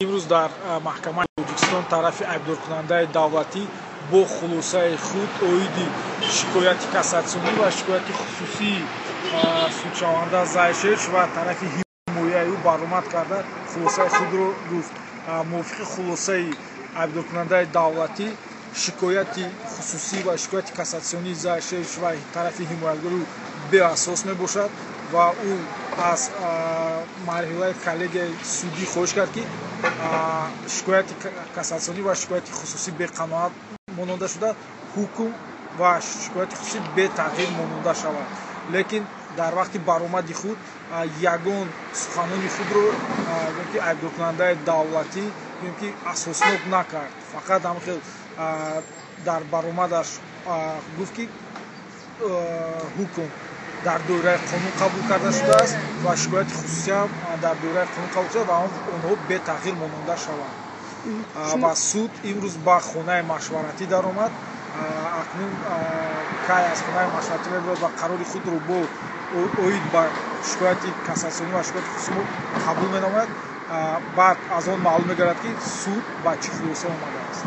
имрӯз дар маҳкамаи Тоҷикистон тарафи айбдоркунандаи давлатӣ бо хулосаи худ оиди шикояти кассатсионӣ ва шикояти хусусии судшаванда Зайшевич ва тарафи ҳимояи ӯ баромад карда хулосаи худро гуфт. Мувофиқи хулосаи айбдоркунандаи давлатӣ шикояти хусусӣ ва шикояти кассатсионии Зайшевич ва тарафи ҳимоятгори ӯ беасос мебошад ва ӯ аз марҳилаи коллегияи судӣ хоҳиш кард ки шикояти кассатсионӣ ва шикояти хусусӣ беқаноат монанда шуда ҳукм ва шикояти хусусӣ бетағйир монанда шавад. Лекин дар вақти баромади худ ягон суханони худро айбдоркунандаи давлатӣ асоснок накард. Фақат ҳамхел дар баромадаш гуфт ки ҳукм дар доираи қонун қабул карда шудааст ва шикояти хусусиам дар доираи қонун қабул шуда ва онҳо бетағйир монанда шаванд. Ва суд имрӯз ба хонаи машваратӣ даромад. Акнун кай аз хонаи машваратӣ мебурад ва қарори худро бо оид ба шикояти кассатсионӣ ва шикояти хусусӣ қабул менамояд. Баъд аз он маълум мегардад ки суд ба чӣ хулоса омадааст.